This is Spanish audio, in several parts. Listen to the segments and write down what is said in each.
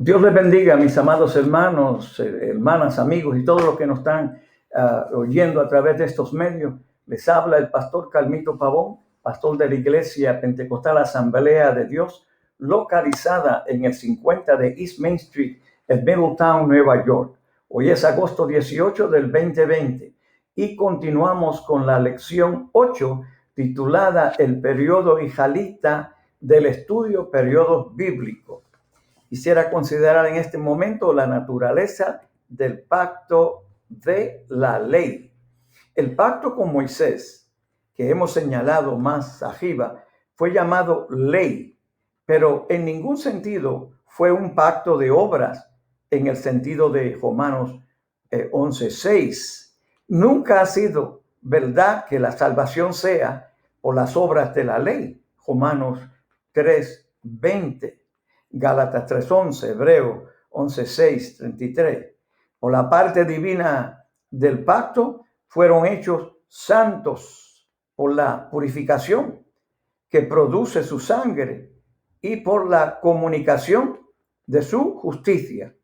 Dios les bendiga, mis amados hermanos, hermanas, amigos y todos los que nos están oyendo a través de estos medios. Les habla el pastor Carmito Pavón, pastor de la Iglesia Pentecostal Asamblea de Dios, localizada en el 50 de East Main Street, en Middletown, Nueva York. Hoy es agosto 18 del 2020 y continuamos con la lección 8 titulada El periodo israelita del estudio periodos bíblicos. Quisiera considerar en este momento la naturaleza del pacto de la ley. El pacto con Moisés, que hemos señalado más arriba, fue llamado ley, pero en ningún sentido fue un pacto de obras en el sentido de Romanos 11:6. Nunca ha sido verdad que la salvación sea por las obras de la ley. Romanos 3:20. Gálatas 3:11, Hebreo 11:6, 33. Por la parte divina del pacto fueron hechos santos por la purificación que produce su sangre y por la comunicación de su justicia.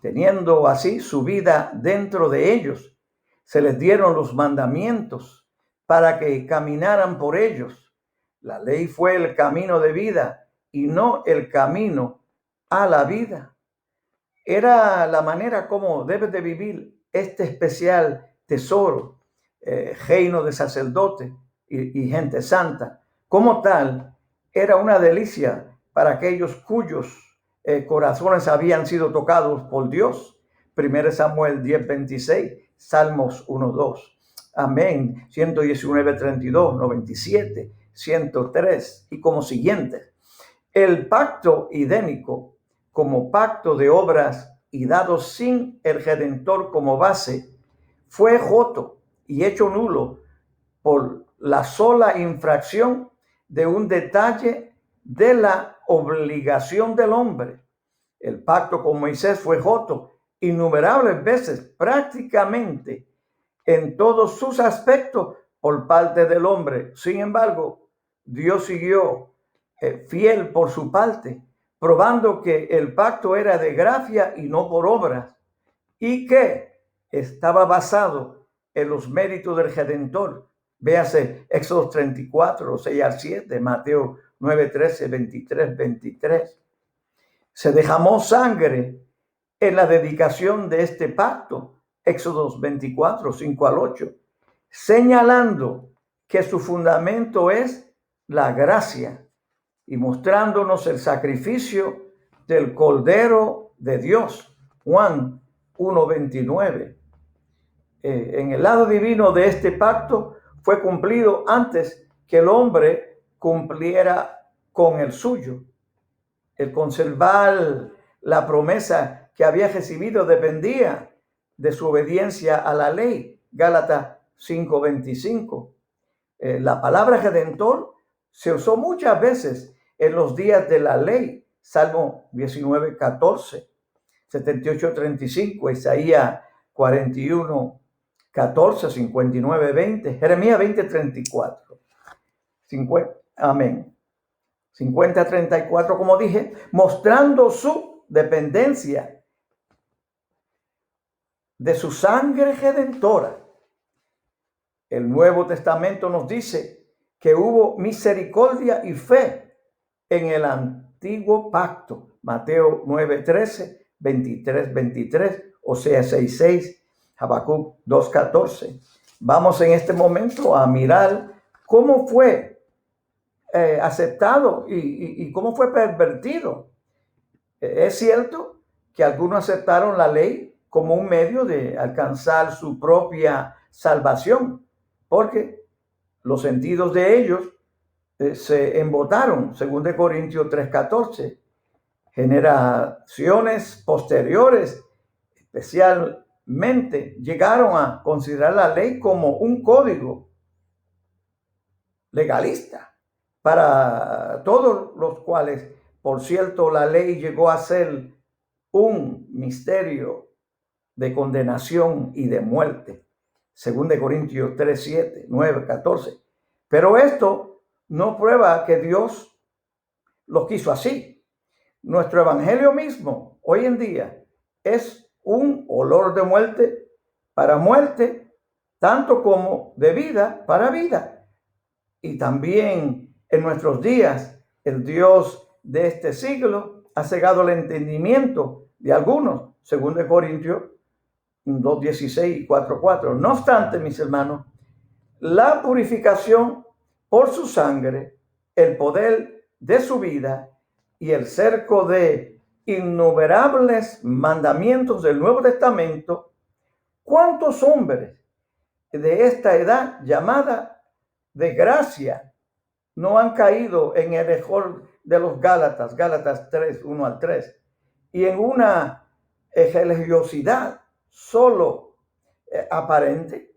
Teniendo así su vida dentro de ellos, se les dieron los mandamientos para que caminaran por ellos. La ley fue el camino de vida y no el camino a la vida. Era la manera como debes de vivir este especial tesoro, reino de sacerdotes y gente santa. Como tal, era una delicia para aquellos cuyos corazones habían sido tocados por Dios. 1 Samuel 10:26, Salmos 1:2. Amén. 119:32, 97, 103 y como siguientes. El pacto idénico como pacto de obras y dado sin el Redentor como base fue roto y hecho nulo por la sola infracción de un detalle de la obligación del hombre. El pacto con Moisés fue roto innumerables veces, prácticamente en todos sus aspectos por parte del hombre. Sin embargo, Dios siguió fiel por su parte, probando que el pacto era de gracia y no por obras, y que estaba basado en los méritos del Redentor. Véase Éxodo 34, 6-7, Mateo 9:13, 23. Se derramó sangre en la dedicación de este pacto, Éxodo 24, 5-8, señalando que su fundamento es la gracia y mostrándonos el sacrificio del Cordero de Dios, Juan 1:29. En el lado divino de este pacto fue cumplido antes que el hombre cumpliera con el suyo. El conservar la promesa que había recibido dependía de su obediencia a la ley, Gálatas 5:25. La palabra redentor se usó muchas veces en los días de la ley, Salmo 19:14, 78:35, Isaías 41:14, 59:20, Jeremías 20:34. Amén. 50:34, como dije, mostrando su dependencia de su sangre redentora. El Nuevo Testamento nos dice que hubo misericordia y fe en el antiguo pacto. Mateo 9:13, 23:23, Oseas 6:6, Habacuc 2:14. Vamos en este momento a mirar cómo fue aceptado y cómo fue pervertido. Es cierto que algunos aceptaron la ley como un medio de alcanzar su propia salvación, porque los sentidos de ellos se embotaron, según de Corintios 3:14. Generaciones posteriores, especialmente, llegaron a considerar la ley como un código legalista para todos los cuales, por cierto, la ley llegó a ser un misterio de condenación y de muerte, según de Corintios 3:7, 9:14. Pero esto no prueba que Dios lo quiso así. Nuestro evangelio mismo hoy en día es un olor de muerte para muerte, tanto como de vida para vida. Y también en nuestros días, el Dios de este siglo ha cegado el entendimiento de algunos, según de Corintios 2:16 y 4:4. No obstante, mis hermanos, la purificación por su sangre, el poder de su vida y el cerco de innumerables mandamientos del Nuevo Testamento, ¿cuántos hombres de esta edad llamada de gracia no han caído en el error de los Gálatas, Gálatas 3, 1 al 3, y en una religiosidad solo aparente?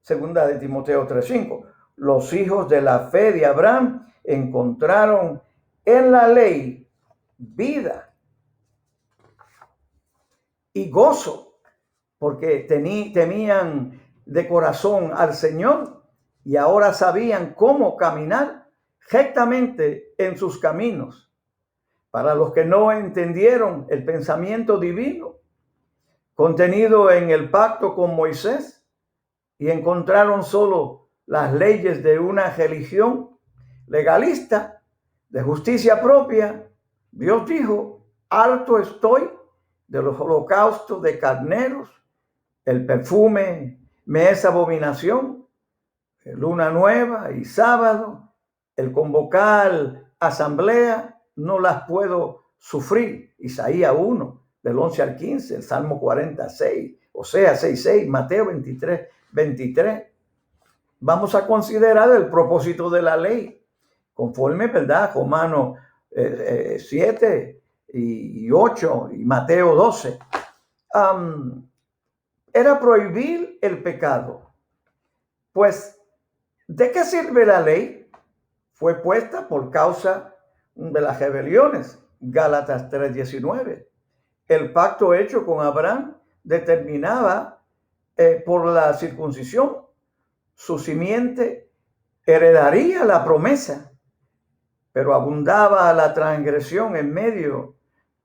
Segunda de Timoteo 3:5. Los hijos de la fe de Abraham encontraron en la ley vida y gozo, porque temían de corazón al Señor y ahora sabían cómo caminar rectamente en sus caminos. Para los que no entendieron el pensamiento divino contenido en el pacto con Moisés y encontraron solo las leyes de una religión legalista, de justicia propia, Dios dijo: harto estoy de los holocaustos de carneros, el perfume me es abominación, luna nueva y sábado, el convocar asamblea, no las puedo sufrir. Isaías 1, del 11 al 15, el Salmo 46, Oseas 6:6, Mateo 23:23. Vamos a considerar el propósito de la ley, conforme, ¿verdad?, Romanos 7 y 8 y Mateo 12. Era prohibir el pecado. Pues, ¿de qué sirve la ley? Fue puesta por causa de las rebeliones. Gálatas 3:19. El pacto hecho con Abraham determinaba por la circuncisión, su simiente heredaría la promesa, pero abundaba la transgresión en medio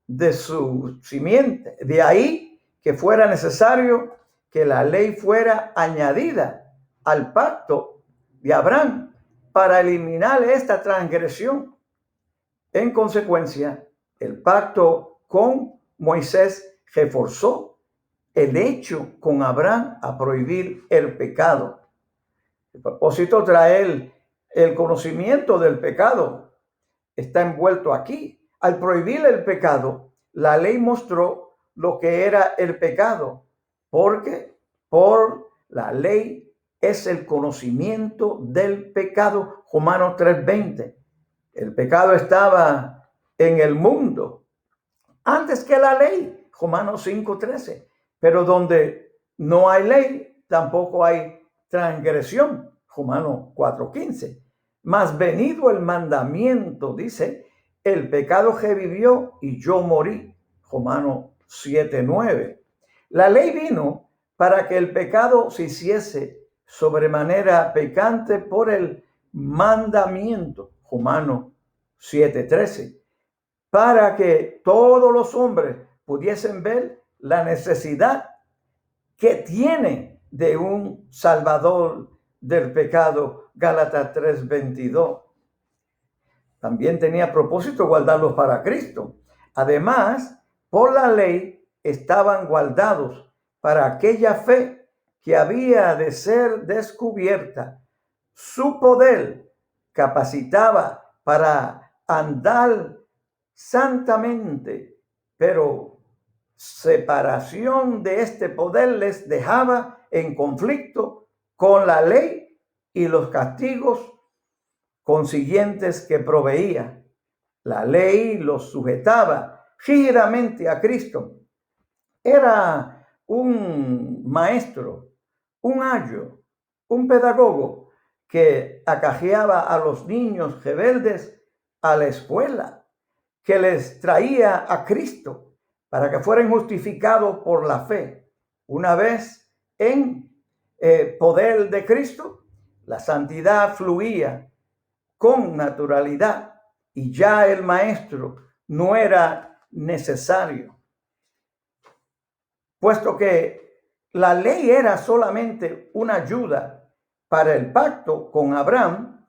de su simiente. De ahí que fuera necesario que la ley fuera añadida al pacto de Abraham para eliminar esta transgresión. En consecuencia, el pacto con Moisés reforzó el hecho con Abraham a prohibir el pecado. El propósito traer el conocimiento del pecado está envuelto aquí. Al prohibir el pecado, la ley mostró lo que era el pecado, porque por la ley es el conocimiento del pecado. Romanos 3:20. El pecado estaba en el mundo antes que la ley. Romanos 5:13. Pero donde no hay ley, tampoco hay transgresión. Romanos 4:15. Mas venido el mandamiento, dice, el pecado revivió y yo morí. Romanos 7:9. La ley vino para que el pecado se hiciese sobremanera pecante por el mandamiento. Romanos 7:13. Para que todos los hombres pudiesen ver la necesidad que tiene de un salvador del pecado. Gálatas 3:22. También tenía propósito guardarlos para Cristo. Además, por la ley estaban guardados para aquella fe que había de ser descubierta. Su poder capacitaba para andar santamente, pero separación de este poder les dejaba en conflicto con la ley y los castigos consiguientes que proveía. La ley los sujetaba rígidamente a Cristo. Era un maestro, un ayo, un pedagogo que acarreaba a los niños rebeldes a la escuela, que les traía a Cristo para que fueran justificados por la fe. Una vez en poder de Cristo, la santidad fluía con naturalidad y ya el maestro no era necesario. puesto que la ley era solamente una ayuda para el pacto con Abraham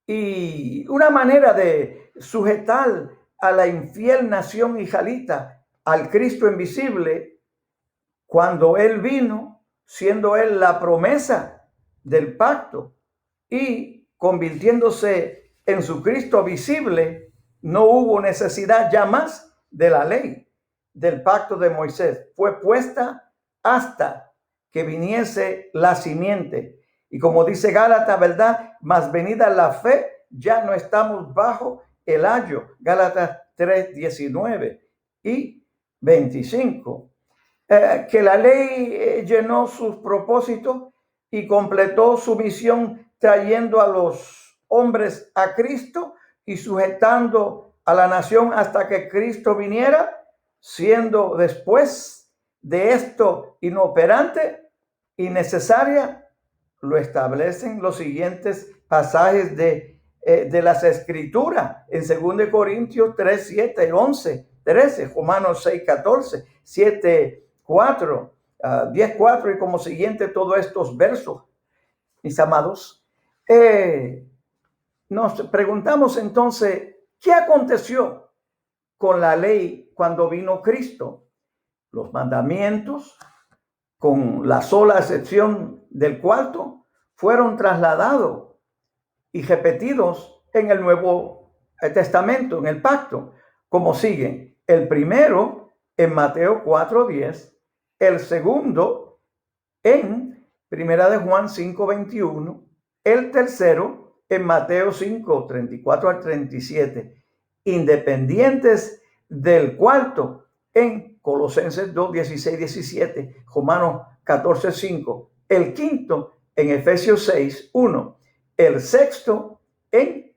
y una manera de sujetar a la infiel nación israelita al Cristo invisible cuando Él vino, siendo Él la promesa del pacto y convirtiéndose en su Cristo visible, no hubo necesidad ya más de la ley del pacto de Moisés. Fue puesta hasta que viniese la simiente. Y como dice Gálatas, ¿verdad? Mas venida la fe, ya no estamos bajo el ayo. Gálatas 3:19 y 25. Que la ley llenó sus propósitos y completó su misión trayendo a los hombres a Cristo y sujetando a la nación hasta que Cristo viniera, siendo después de esto inoperante y necesaria, lo establecen los siguientes pasajes de las Escrituras en 2 Corintios 3, 7, 11, 13, Romanos 6, 14, 7, 4, 10, 4 y como siguiente todos estos versos, mis amados. Nos preguntamos entonces, ¿qué aconteció con la ley cuando vino Cristo? Los mandamientos, con la sola excepción del cuarto, fueron trasladados y repetidos en el Nuevo Testamento, en el pacto, como siguen. El primero en Mateo 4:10, el segundo en Primera de Juan 5:21, el tercero en Mateo 5:34 al 37, independientes del cuarto en Colosenses 2:16, 17, Romanos 14:5, el quinto en Efesios 6:1, el sexto en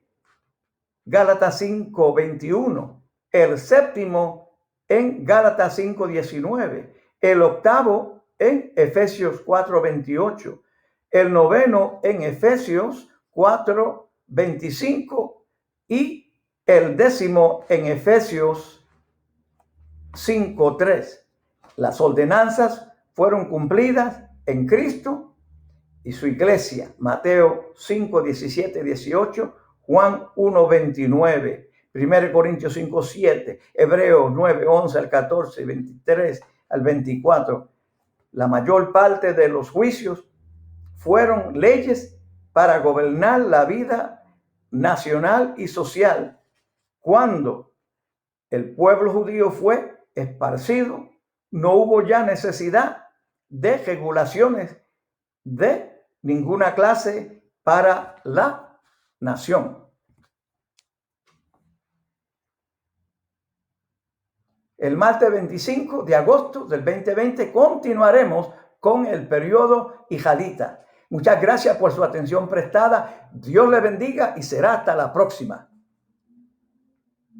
Gálatas 5:21, el séptimo en Gálatas 5:19, el octavo en Efesios 4:28, el noveno en Efesios 4:25 y el décimo en Efesios 5:3. Las ordenanzas fueron cumplidas en Cristo y su iglesia. Mateo 5:17, 18, Juan 1:29, 1 Corintios 5:7, Hebreos 9:11 al 14, 23 al 24. La mayor parte de los juicios fueron leyes para gobernar la vida nacional y social. Cuando el pueblo judío fue esparcido, no hubo ya necesidad de regulaciones de ninguna clase para la nación. El martes 25 de agosto del 2020 continuaremos con el periodo israelita. Muchas gracias por su atención prestada. Dios le bendiga y será hasta la próxima.